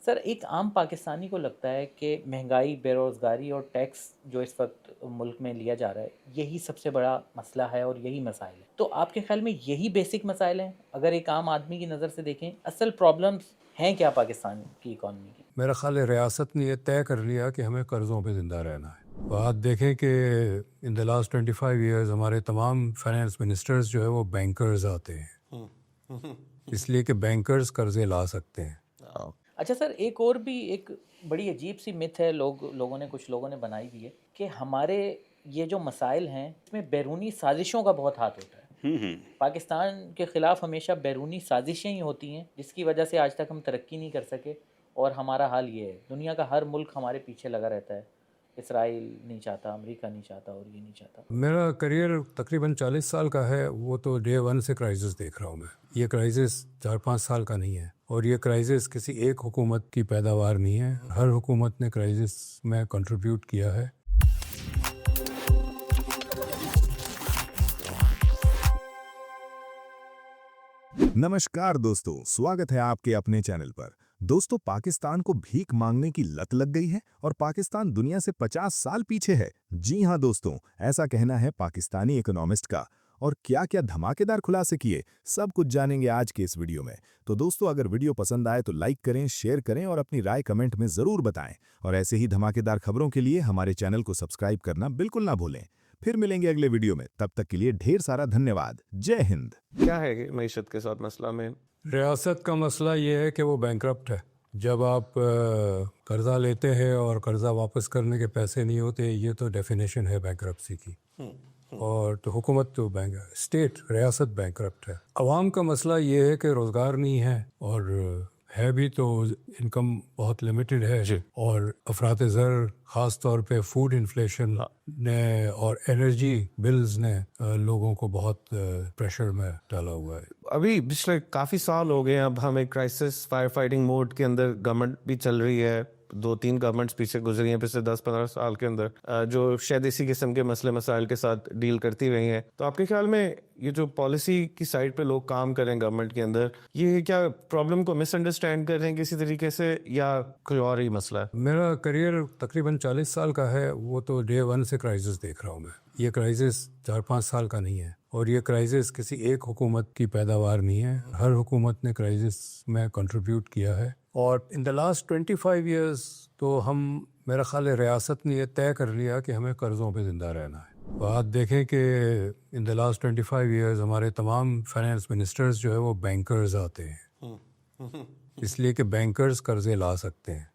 سر ایک عام پاکستانی کو لگتا ہے کہ مہنگائی، بے روزگاری اور ٹیکس جو اس وقت ملک میں لیا جا رہا ہے یہی سب سے بڑا مسئلہ ہے اور یہی مسائل ہیں. تو آپ کے خیال میں یہی بیسک مسائل ہیں؟ اگر ایک عام آدمی کی نظر سے دیکھیں اصل پرابلمس ہیں کیا پاکستان کی اکانومی کی؟ میرا خیال ہے ریاست نے یہ طے کر لیا کہ ہمیں قرضوں پہ زندہ رہنا ہے. بات دیکھیں کہ ان دا لاسٹ 25 ایئرز ہمارے تمام فائنانس منسٹرز جو ہے وہ بینکرز آتے ہیں، اس لیے کہ بینکرز قرضے لا سکتے ہیں. اچھا سر، ایک اور بھی ایک بڑی عجیب سی مت ہے کچھ لوگوں نے بنائی بھی ہے کہ ہمارے یہ جو مسائل ہیں اس میں بیرونی سازشوں کا بہت ہاتھ ہوتا ہے. پاکستان کے خلاف ہمیشہ بیرونی سازشیں ہی ہوتی ہیں جس کی وجہ سے آج تک ہم ترقی نہیں کر سکے، اور ہمارا حال یہ ہے. دنیا کا ہر ملک ہمارے پیچھے لگا رہتا ہے. اسرائیل نہیں چاہتا، امریکہ نہیں چاہتا اور یہ نہیں چاہتا. میرا کریئر تقریباً 40 سال کا ہے، وہ تو ڈے ون سے کرائسس دیکھ رہا ہوں میں. یہ کرائسس 4-5 سال کا نہیں ہے، اور یہ کرائسس کسی ایک حکومت کی پیداوار نہیں ہے. ہر حکومت نے کرائسس میں کنٹریبیوٹ کیا ہے. نمسکار دوستو، سواگت ہے آپ کے اپنے چینل پر. دوستو، پاکستان کو بھیک مانگنے کی لت لگ گئی ہے اور پاکستان دنیا سے 50 سال پیچھے ہے. جی ہاں دوستوں، ایسا کہنا ہے پاکستانی اکنامسٹ کا. اور کیا کیا دھماکے دار خلاصے کیے، سب کچھ جانیں گے آج کے اس ویڈیو میں. تو دوستو، اگر ویڈیو پسند آئے تو لائک کریں، شیئر کریں اور اپنی رائے کمنٹ میں ضرور بتائیں. اور ایسے ہی دھماکے دار خبروں کے لیے ہمارے چینل کو سبسکرائب کرنا بالکل نہ بھولیں. پھر ملیں گے اگلے ویڈیو میں، تب تک کے لیے ڈھیر سارا دھنیہ واد. جے ہند. کیا ہے معیشت کے ساتھ مسئلہ میں؟ ریاست کا مسئلہ یہ ہے کہ وہ بینکرپٹ ہے. جب آپ قرضہ لیتے ہیں اور قرضہ واپس کرنے کے پیسے نہیں ہوتے، یہ تو ڈیفینیشن ہے بینکرپسی کی. اور تو حکومت تو اسٹیٹ ریاست بینکرپٹ ہے. عوام کا مسئلہ یہ ہے کہ روزگار نہیں ہے، اور ہے بھی تو انکم بہت لمیٹڈ ہے. اور افراط زر، خاص طور پہ فوڈ انفلیشن نے اور انرجی بلز نے لوگوں کو بہت پریشر میں ڈالا ہوا ہے. ابھی پچھلے کافی سال ہو گئے ہیں، اب ہم ایک کرائسس فائر فائٹنگ موڈ کے اندر گورنمنٹ بھی چل رہی ہے. 2-3 گورنمنٹس پیچھے گزری ہیں پچھلے 10-15 سال کے اندر، جو شاید اسی قسم کے مسئلے مسائل کے ساتھ ڈیل کرتی رہی ہیں. تو آپ کے خیال میں یہ جو پالیسی کی سائڈ پہ لوگ کام کریں گورنمنٹ کے اندر، یہ کیا پرابلم کو مس انڈرسٹینڈ کر رہے ہیں کسی طریقے سے، یا کوئی اور ہی مسئلہ ہے؟ میرا کریئر تقریباً 40 سال کا ہے، وہ تو ڈے ون سے کرائسس دیکھ رہا ہوں میں. یہ کرائسس 4-5 سال کا نہیں ہے، اور یہ کرائسس کسی ایک حکومت کی پیداوار نہیں ہے. ہر حکومت نے کرائسس میں کنٹریبیوٹ کیا ہے. اور ان دا لاسٹ 25 ایئرز تو میرا خیال ہے ریاست نے یہ طے کر لیا کہ ہمیں قرضوں پہ زندہ رہنا ہے. بات دیکھیں کہ ان دا لاسٹ 25 ایئرز ہمارے تمام فائنانس منسٹرز جو ہے وہ بینکرز آتے ہیں، اس لیے کہ بینکرز قرضے لا سکتے ہیں.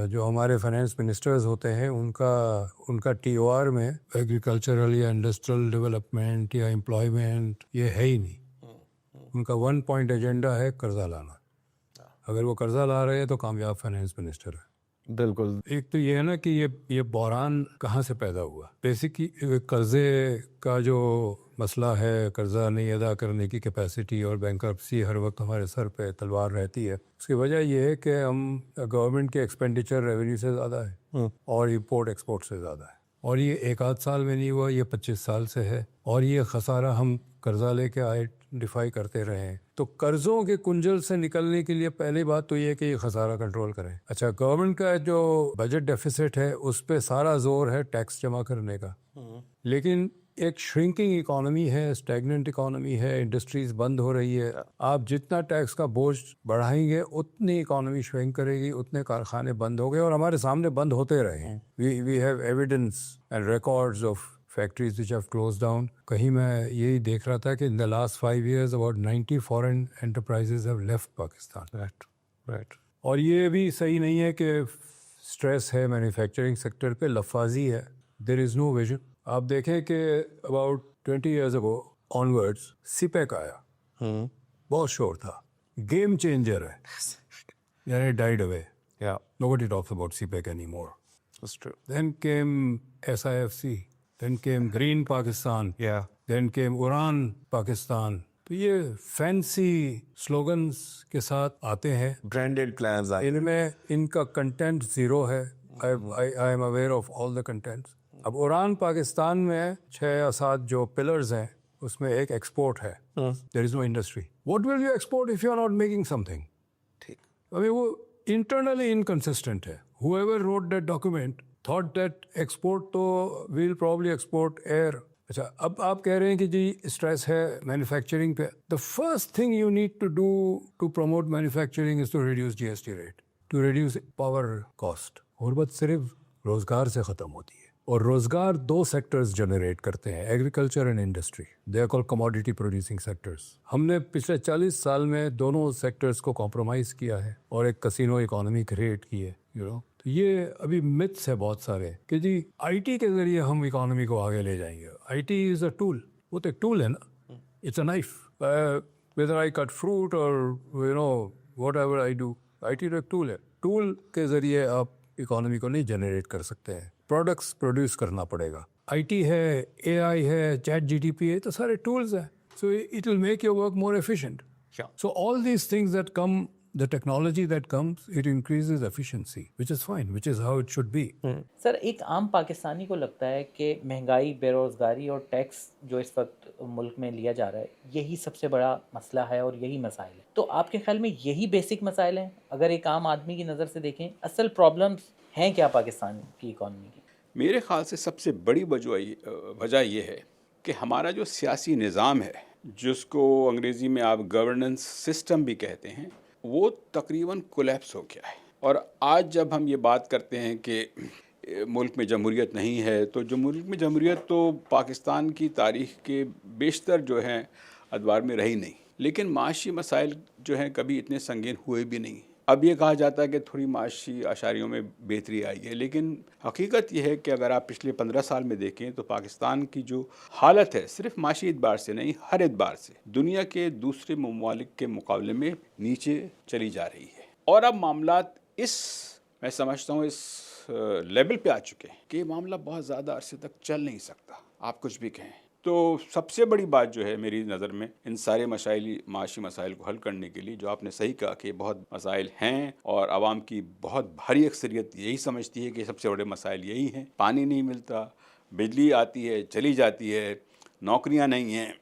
جو ہمارے فائنانس منسٹرز ہوتے ہیں ان کا ٹی او آر میں ایگریکلچرل یا انڈسٹریل ڈیولپمنٹ یا امپلائمنٹ یہ ہے ہی نہیں. ان کا 1 پوائنٹ ایجنڈا ہے قرضہ لانا. اگر وہ قرضہ لا رہے ہیں تو کامیاب فائنانس منسٹر ہے. بالکل. ایک تو یہ ہے نا کہ یہ بحران کہاں سے پیدا ہوا. بیسکلی قرضے کا جو مسئلہ ہے، قرضہ نہیں ادا کرنے کی کیپیسٹی اور بینکرپسی ہر وقت ہمارے سر پہ تلوار رہتی ہے. اس کی وجہ یہ ہے کہ ہم گورنمنٹ کے ایکسپینڈیچر ریونیو سے زیادہ ہے اور امپورٹ ایکسپورٹ سے زیادہ ہے. اور یہ 1-8 سال میں نہیں ہوا، یہ 25 سال سے ہے. اور یہ خسارہ ہم قرضہ لے کے آئیڈینٹیفائی کرتے رہے ہیں. تو قرضوں کے کنجل سے نکلنے کے لیے پہلی بات تو یہ ہے کہ یہ خسارہ کنٹرول کریں. اچھا، گورنمنٹ کا جو بجٹ ڈیفیسٹ ہے اس پہ سارا زور ہے ٹیکس جمع کرنے کا، لیکن ایک شرنکنگ اکانومی ہے، اسٹیگننٹ اکانومی ہے، انڈسٹریز بند ہو رہی ہے. آپ جتنا ٹیکس کا بوجھ بڑھائیں گے اتنی اکانومی شرنک کرے گی، اتنے کارخانے بند ہو گئے اور ہمارے سامنے بند ہوتے رہے ہیں. We have evidence and records of factories which have closed down. کہیں میں یہی دیکھ رہا تھا کہ in the last 5 years about 90 foreign enterprises have left Pakistan. Right. اور یہ بھی صحیح نہیں ہے کہ سٹریس ہے مینوفیکچرنگ سیکٹر پہ، لفاظی ہے. there is no vision. آپ دیکھیں کہ about 20 years ago onwards CPEC آیا، بہت شور تھا، گیم چینجر ہے، یعنی died away. Yeah, Nobody talks about CPEC anymore. that's true. Then came SIFC. Then came Green Pakistan. Yeah. Then came Uran Pakistan. تو یہ فینسی سلوگنز کے ساتھ آتے ہیں. برانڈیڈ پلانز آئے. ان میں ان کا کنٹینٹ زیرو ہے. I am aware of all the contents. اب اوران پاکستان میں 6 یا 7 جو پلرز ہیں اس میں ایک ایکسپورٹ ہے. There is no industry. What will you export if you are not making something? ٹھیک. ابھی وہ इंटरनली इनकंसिस्टेंट है. Whoever wrote that document thought that export तो we'll probably export air. अच्छा, अब आप कह रहे हैं कि जी स्ट्रेस है मैन्युफैक्चरिंग पे. The first thing you need to do to promote manufacturing is to reduce GST rate, to reduce power cost. और बात सिर्फ रोजगार से ख़त्म होती है. और रोजगार दो सेक्टर्स जनरेट करते हैं, agriculture and industry. They are called commodity producing sectors. हमने पिछले 40 साल में दोनों सेक्टर्स को कॉम्प्रोमाइज़ किया है और एक कसिनो इकोनॉमी क्रिएट की है. तो ये अभी मिथ्स है बहुत सारे कि जी आईटी के ज़रिए हम इकोनॉमी को आगे ले जाएंगे. IT is a tool. वो तो एक टूल है ना. It's a knife. Whether I cut fruit or whatever I do, IT तो एक टूल है. टूल के ज़रिए आप इकोनॉमी को नहीं जनरेट कर सकते हैं. प्रोडक्ट्स प्रोड्यूस करना पड़ेगा. आईटी है, एआई है, चैट जीटीपी है, तो सारे टूल्स हैं. So it will make your work more efficient. So all these things that come, the technology that comes, it increases efficiency, which is fine, which is how it should be. Sir, एक आम पाकिस्तानी को लगता है कि महंगाई, बेरोज़गारी और tax जो इस वक्त मुल्क में लिया जा रहा है, यही सबसे बड़ा मसला है और यही मसाइल है. तो आपके ख्याल में यही बेसिक मसाइल हैं? अगर एक आम आदमी की नज़र से देखें, असल प्रॉब्लम्स हैं क्या पाकिस्तान की इकॉनमी की? मेरे ख़्याल से सबसे बड़ी वजह ये है कि हमारा जो सियासी निज़ाम है, जिसको अंग्रेज़ी में आप गवर्नेंस सिस्टम भी कहते हैं, वो तकरीबन कोलैप्स हो गया है. और आज जब हम ये बात करते हैं कि मुल्क में जमहूरियत नहीं है, तो जो मुल्क में जमहूरियत तो पाकिस्तान की तारीख़ के बेशतर जो हैं अदवार में रही नहीं, लेकिन माशी मसाइल जो हैं कभी इतने संगीन हुए भी नहीं. अब ये कहा जाता है कि थोड़ी माशी आशारियों में बेहतरी आई है, लेकिन हकीकत ये है कि अगर आप पिछले 15 साल में देखें तो पाकिस्तान की जो हालत है, सिर्फ माशी एतबार से नहीं, हर एतबार से दुनिया के दूसरे ममालिक के मुकाबले में नीचे चली जा रही है. और अब मामलात मैं समझता हूँ इस लेवल पे आ चुके हैं कि ये मामला बहुत ज़्यादा अरसे तक चल नहीं सकता, आप कुछ भी कहें. तो सबसे बड़ी बात जो है मेरी नज़र में इन सारे माशी मसाइल को हल करने के लिए, जो आपने सही कहा कि बहुत मसाइल हैं और आवाम की बहुत भारी अक्सरियत यही समझती है कि सबसे बड़े मसाइल यही हैं. पानी नहीं मिलता, बिजली आती है चली जाती है, नौकरियां नहीं हैं,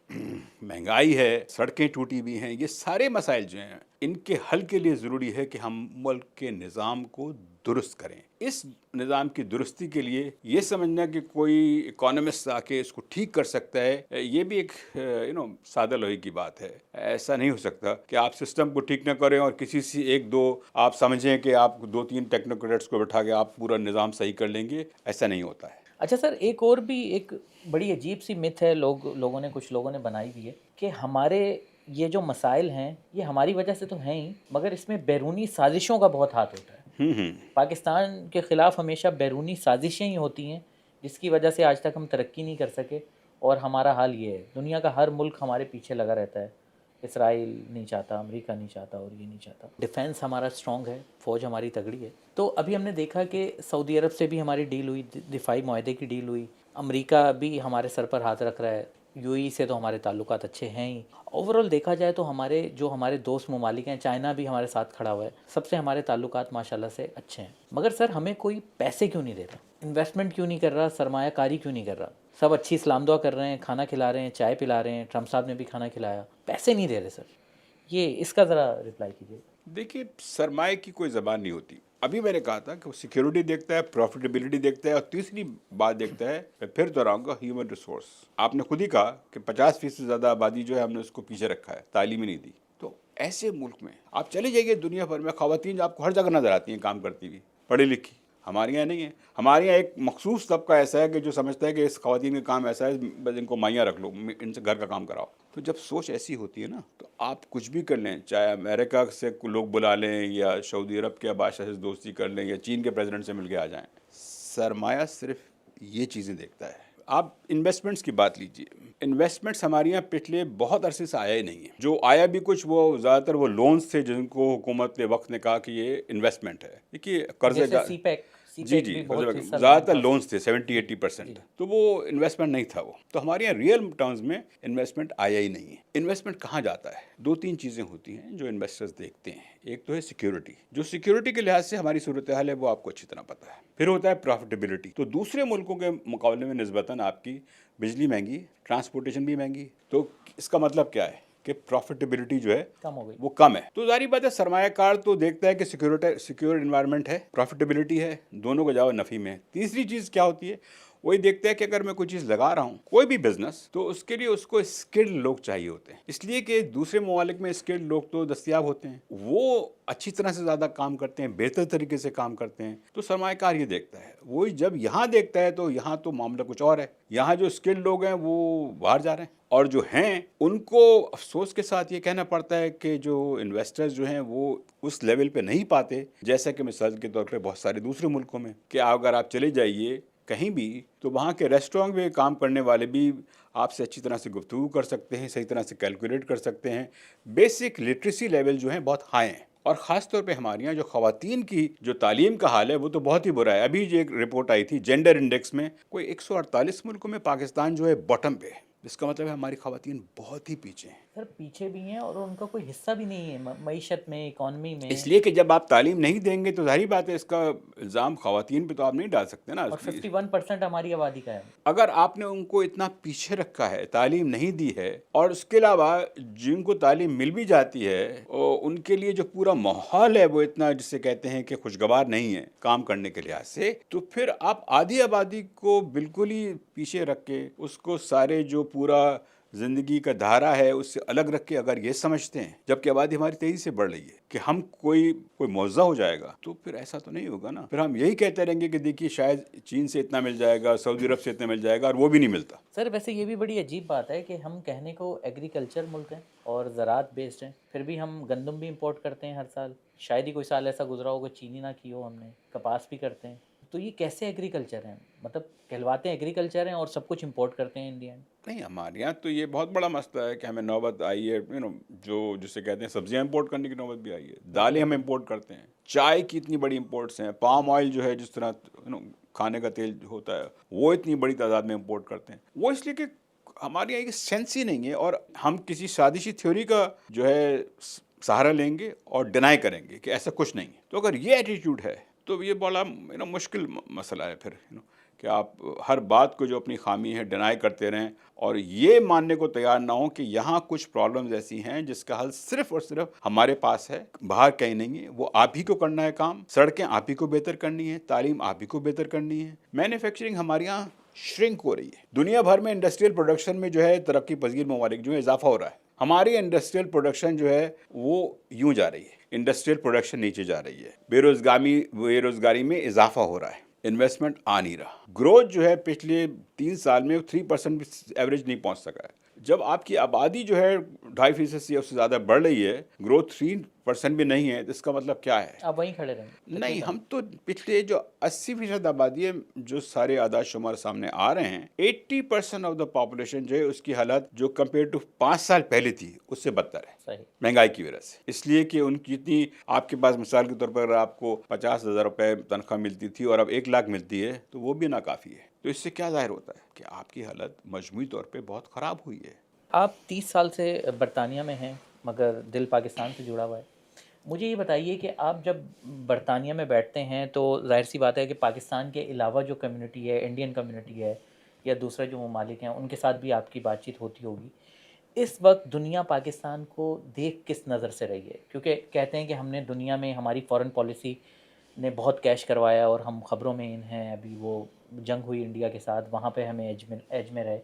महंगाई है, सड़कें टूटी हुई हैं. ये सारे मसाइल जो हैं, इनके हल के लिए ज़रूरी है कि हम मुल्क के निज़ाम को दुरुस्त करें. इस निज़ाम की दुरुस्ती के लिए ये समझना कि कोई इकोनॉमिस्ट आके इसको ठीक कर सकता है, ये भी एक सादा लोही की बात है. ऐसा नहीं हो सकता कि आप सिस्टम को ठीक ना करें और किसी से एक दो आप समझें कि आप 2-3 टेक्नोक्रेट्स को बैठा के आप पूरा निज़ाम सही कर लेंगे. ऐसा नहीं होता है. अच्छा सर, एक और भी एक बड़ी अजीब सी मिथ है कुछ लोगों ने बनाई हुई है कि हमारे ये जो मसाइल हैं ये हमारी वजह से तो हैं ही, मगर इसमें बैरूनी साजिशों का बहुत हाथ होता है. पाकिस्तान के ख़िलाफ़ हमेशा बैरूनी साजिशें ही होती हैं, जिसकी वजह से आज तक हम तरक्की नहीं कर सके. और हमारा हाल ये है, दुनिया का हर मुल्क हमारे पीछे लगा रहता है. इसराइल नहीं चाहता, अमेरिका नहीं चाहता और ये नहीं चाहता. डिफेंस हमारा स्ट्रॉन्ग है, फ़ौज हमारी तगड़ी है. तो अभी हमने देखा कि सऊदी अरब से भी हमारी डील हुई, दिफाई मुआहदे की डील हुई. अमेरिका भी हमारे सर पर हाथ रख रहा है. यूएई से तो हमारे ताल्लुकात अच्छे हैं ही. ओवरऑल देखा जाए तो हमारे दोस्त ममालिक हैं, चाइना भी हमारे साथ खड़ा हुआ है, सबसे हमारे ताल्लुकात माशाल्लाह से अच्छे हैं. मगर सर हमें कोई पैसे क्यों नहीं दे रहा, इन्वेस्टमेंट क्यों नहीं कर रहा, सरमायाकारी क्यों नहीं कर रहा? सब अच्छी इस्लाम दुआ कर रहे हैं, खाना खिला रहे हैं, चाय पिला रहे हैं, ट्रम्प साहब ने भी खाना खिलाया, पैसे नहीं दे रहे सर. ये इसका ज़रा रिप्लाई कीजिए. देखिए, सरमाए की कोई ज़बान नहीं होती. अभी मैंने कहा था कि वो सिक्योरिटी देखता है, प्रॉफिटेबिलिटी देखता है, और तीसरी बात देखता है, मैं फिर दोहराऊंगा, ह्यूमन रिसोर्स. आपने खुद ही कहा कि 50% से ज़्यादा आबादी जो है हमने उसको पीछे रखा है, तालीम ही नहीं दी. तो ऐसे मुल्क में आप चले जाइए, दुनिया भर में ख़वातीन आपको हर जगह नज़र आती हैं काम करती हुई, पढ़ी लिखी. हमारे यहाँ नहीं है. हमारे यहाँ एक मखसूस तबका ऐसा है कि जो समझता है कि इस ख़वातीन का काम ऐसा है, बस इनको माइयाँ रख लो, इनसे घर का काम कराओ. तो जब सोच ऐसी होती है ना, तो आप कुछ भी कर लें, चाहे अमेरिका से लोग बुला लें या सऊदी अरब के बादशाह से दोस्ती कर लें या चीन के प्रेसिडेंट से मिल के आ जाएं, सरमाया सिर्फ ये चीज़ें देखता है. आप इन्वेस्टमेंट्स की बात लीजिए. इन्वेस्टमेंट्स हमारे यहाँ पिछले बहुत अरसे से आया ही नहीं है. जो आया भी कुछ वो ज़्यादातर वो लोन्स थे, जिनको हुकूमत के वक्त ने कहा कि ये इन्वेस्टमेंट है. देखिए, कर्जे जी ज़्यादातर लोन्स थे 70-80%. तो वो इन्वेस्टमेंट नहीं था. वो तो हमारे यहाँ रियल टर्म्स में इन्वेस्टमेंट आया ही नहीं है. इन्वेस्टमेंट कहाँ जाता है? 2-3 चीज़ें होती हैं जो इन्वेस्टर्स देखते हैं. एक तो है सिक्योरिटी. जो सिक्योरिटी के लिहाज से हमारी सूरत हाल है वो आपको अच्छी तरह पता है. फिर होता है प्रॉफिटेबिलिटी. तो दूसरे मुल्कों के मुकाबले में निस्बतन आपकी बिजली महंगी, ट्रांसपोर्टेशन भी महंगी. तो इसका मतलब क्या है کہ प्रॉफिटेबिलिटी जो है कम हो गई। वो कम है। तो जारी बात है सरमायाकार तो देखता है कि सिक्योर इन्वायरमेंट है, प्रॉफिटेबिलिटी है, दोनों को जाओ नफ़ी में। तीसरी चीज़ क्या होती है, वही देखता है कि अगर मैं कोई चीज़ लगा रहा हूँ, कोई भी बिजनेस, तो उसके लिए उसको स्किल्ड लोग चाहिए होते हैं, इसलिए कि दूसरे ममालिक में स्किल्ड लोग तो दस्तयाब होते हैं, वो अच्छी तरह से ज़्यादा काम करते हैं, बेहतर तरीके से काम करते हैं। तो सरमायाकार ये देखता है, वही जब यहाँ देखता है तो यहाँ तो मामला कुछ और है, यहाँ जो स्किल्ड लोग हैं वो बाहर जा रहे हैं, और जो हैं उनको अफसोस के साथ ये कहना पड़ता है कि जो इन्वेस्टर्स जो हैं वो उस लेवल पे नहीं पाते, जैसा कि मिसाल के तौर पे बहुत सारे दूसरे मुल्कों में, कि अगर आप चले जाइए कहीं भी तो वहाँ के रेस्टोरेंट में काम करने वाले भी आपसे अच्छी तरह से गुफ्तगू कर सकते हैं, सही तरह से कैलकुलेट कर सकते हैं, बेसिक लिटरेसी लेवल जो है बहुत हाई हैं। और ख़ास तौर पे हमारे यहाँ जो ख़वातीन की जो तालीम का हाल है वो तो बहुत ही बुरा है। अभी जो एक रिपोर्ट आई थी जेंडर इंडेक्स में, कोई 148 मुल्कों में पाकिस्तान जो है बॉटम पे है, जिसका मतलब है हमारी ख़वातीन बहुत ही पीछे हैं। सर पीछे भी हैं और उनका कोई हिस्सा भी नहीं है मईशत में, इकॉनमी में। इसलिए कि जब आप तालीम नहीं देंगे तो जाहिर बात है इसका इल्ज़ाम ख़वातीन पे तो आप नहीं डाल सकते ना। और 51% हमारी आबादी का है। अगर आपने उनको इतना पीछे रखा है, तालीम नहीं दी है, और उसके अलावा जिनको तालीम मिल भी जाती है और उनके लिए जो पूरा माहौल है वो इतना जिसे कहते हैं कि खुशगवार नहीं है काम करने के लिहाज से, तो फिर आप आधी आबादी को बिल्कुल ही पीछे रख के उसको सारे जो पूरा ज़िंदगी का धारा है उससे अलग रख के अगर ये समझते हैं, जबकि आबादी हमारी तेज़ी से बढ़ रही है, कि हम कोई मुआवजा हो जाएगा, तो फिर ऐसा तो नहीं होगा ना। फिर हम यही कहते रहेंगे कि देखिए शायद चीन से इतना मिल जाएगा, सऊदी अरब से इतना मिल जाएगा, और वो भी नहीं मिलता। सर वैसे ये भी बड़ी अजीब बात है कि हम कहने को एग्रीकल्चर मुल्क हैं और ज़राअत बेस्ड हैं, फिर भी हम गंदम भी इंपोर्ट करते हैं हर साल। शायद ही कोई साल ऐसा गुजरा होगा चीनी ना की हो हमने। कपास भी करते हैं, तो ये कैसे एग्रीकल्चर हैं? मतलब कहलवाते हैं एग्रीकल्चर हैं और सब कुछ इंपोर्ट करते हैं इंडिया में। नहीं, हमारे यहाँ तो ये बहुत बड़ा मसला है कि हमें नौबत आई है, जो जिसे कहते हैं सब्जियां इंपोर्ट करने की नौबत भी आई है, दालें हम इंपोर्ट करते हैं, चाय की इतनी बड़ी इंपोर्ट्स हैं, पाम ऑयल जो है जिस तरह खाने का तेल होता है वो इतनी बड़ी तादाद में इंपोर्ट करते हैं। वो इसलिए कि हमारे यहाँ एक सेंस ही नहीं है, और हम किसी साजिशी थ्योरी का जो है सहारा लेंगे और डिनाई करेंगे कि ऐसा कुछ नहीं है। तो अगर ये एटीट्यूड है तो ये बड़ा मुश्किल मसला है फिर कि आप हर बात को जो अपनी खामी है डिनाई करते रहें और ये मानने को तैयार ना हो कि यहाँ कुछ प्रॉब्लम्स ऐसी हैं जिसका हल सिर्फ और सिर्फ हमारे पास है, बाहर कहीं नहीं है। वो आप ही को करना है काम, सड़कें आप ही को बेहतर करनी है, तालीम आप ही को बेहतर करनी है। मैन्युफैक्चरिंग हमारे यहाँ श्रिंक हो रही है। दुनिया भर में इंडस्ट्रियल प्रोडक्शन में जो है तरक्की पजीर ममालिक जो है इजाफा हो रहा है, हमारी इंडस्ट्रियल प्रोडक्शन जो है वो यूं जा रही है, इंडस्ट्रियल प्रोडक्शन नीचे जा रही है, बेरोजगारी में इजाफा हो रहा है, इन्वेस्टमेंट आ नहीं रहा, ग्रोथ जो है पिछले 3 साल में 3% भी एवरेज नहीं पहुंच सका है। जब आपकी आबादी जो है 2.5% से उससे ज़्यादा बढ़ रही है, ग्रोथ 3% भी नहीं है, तो इसका मतलब क्या है? आप वहीं खड़े रहेंगे। नहीं, हम तो पिछले जो 80% आबादी है, जो सारे आदाद शुमार सामने आ रहे हैं, 80% ऑफ द पॉपुलेशन जो है उसकी हालत जो कंपेयर टू 5 साल पहले थी उससे बदतर है, सही महंगाई की वजह से। इसलिए कि उनकी इतनी, आपके पास मिसाल के तौर पर आपको 50,000 रुपये तनख्वाह मिलती थी और अब 1 लाख मिलती है, तो वो भी नाकाफ़ी है। तो इससे क्या जाहिर होता है कि आपकी हालत मजमूई तौर पे बहुत ख़राब हुई है। आप 30 साल से बरतानिया में हैं मगर दिल पाकिस्तान से जुड़ा हुआ है। मुझे ये बताइए कि आप जब बरतानिया में बैठते हैं तो जाहिर सी बात है कि पाकिस्तान के अलावा जो कम्युनिटी है, इंडियन कम्युनिटी है या दूसरे जो ममालिक हैं, उनके साथ भी आपकी बातचीत होती होगी। इस वक्त दुनिया पाकिस्तान को देख किस नज़र से रही है? क्योंकि कहते हैं कि हमने दुनिया में, हमारी फ़ॉरेन पॉलिसी ने बहुत कैश करवाया और हम ख़बरों में इन हैं। अभी वो जंग हुई इंडिया के साथ, वहाँ पे हमें एज में रहे।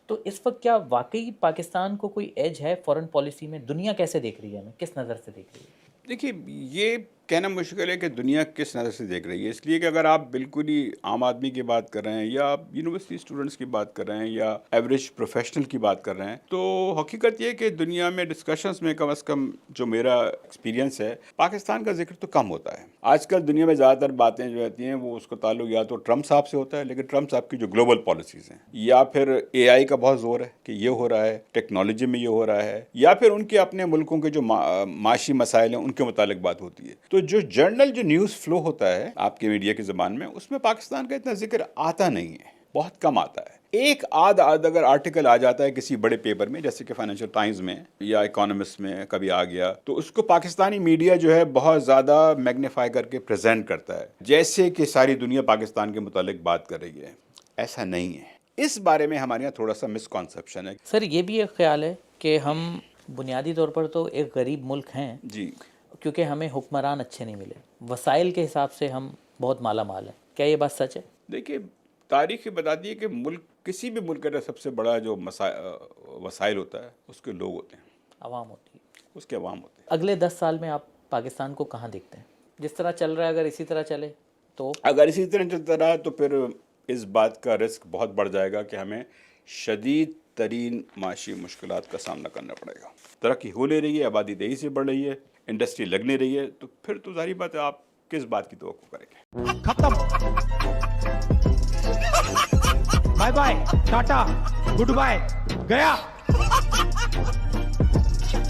तो इस वक्त क्या वाकई पाकिस्तान को कोई एज है फ़ॉरेन पॉलिसी में? दुनिया कैसे देख रही है हमें, किस नज़र से देख रही है? देखिए, ये कहना मुश्किल है कि दुनिया किस नज़र से देख रही है, इसलिए कि अगर आप बिल्कुल ही आम आदमी की बात कर रहे हैं या आप यूनिवर्सिटी स्टूडेंट्स की बात कर रहे हैं या एवरेज प्रोफेशनल की बात कर रहे हैं, तो हकीकत ये है कि दुनिया में डिस्कशंस में कम से कम जो मेरा एक्सपीरियंस है, पाकिस्तान का जिक्र तो कम होता है। आजकल दुनिया में ज़्यादातर बातें जो रहती हैं वो उसका ताल्लुक या तो ट्रम्प साहब से होता है, लेकिन ट्रम्प साहब की जो ग्लोबल पॉलिसीज़ हैं, या फिर AI का बहुत ज़ोर है कि ये हो रहा है, टेक्नोलॉजी में ये हो रहा है, या फिर उनके अपने मुल्कों के जो माशी मसाइल हैं उनके मुतालिक बात होती है। तो जो जर्नल जो न्यूज़ फ्लो होता है आपके मीडिया की ज़बान में, उसमें पाकिस्तान का इतना जिक्र आता नहीं है, बहुत कम आता है। एक आध अगर आर्टिकल आ जाता है किसी बड़े पेपर में, जैसे कि फाइनेंशियल टाइम्स में या इकोनॉमिस्ट में कभी आ गया, तो उसको पाकिस्तानी मीडिया जो है बहुत ज़्यादा मैग्नीफाई करके प्रेजेंट करता है, जैसे कि सारी दुनिया पाकिस्तान के मुतालिक बात कर रही है। ऐसा नहीं है। इस बारे में हमारे यहाँ थोड़ा सा मिसकॉन्सेप्शन है। सर ये भी एक ख्याल है कि हम बुनियादी तौर पर तो एक गरीब मुल्क हैं जी, क्योंकि हमें हुक्मरान अच्छे नहीं मिले, वसाइल के हिसाब से हम बहुत माला माल हैं। क्या ये बात सच है? देखिए तारीख बताती है कि मुल्क, किसी भी मुल्क का सबसे बड़ा जो वसाइल होता है उसके लोग होते हैं, आवाम होती है, उसके अवाम होते हैं। अगले 10 साल में आप पाकिस्तान को कहाँ देखते हैं? जिस तरह चल रहा है अगर इसी तरह चले तो? अगर इसी तरह चलता रहा तो फिर इस बात का रिस्क बहुत बढ़ जाएगा कि हमें शदीद तरीन माशी मुश्किलात का सामना करना पड़ेगा। तरक्की हो ले रही है, आबादी तेजी से बढ़ रही है, इंडस्ट्री लगने रही है, तो फिर तो जाहिर बात है आप किस बात की तवक्को करेंगे। खत्म, bye bye, tata, good bye, गया।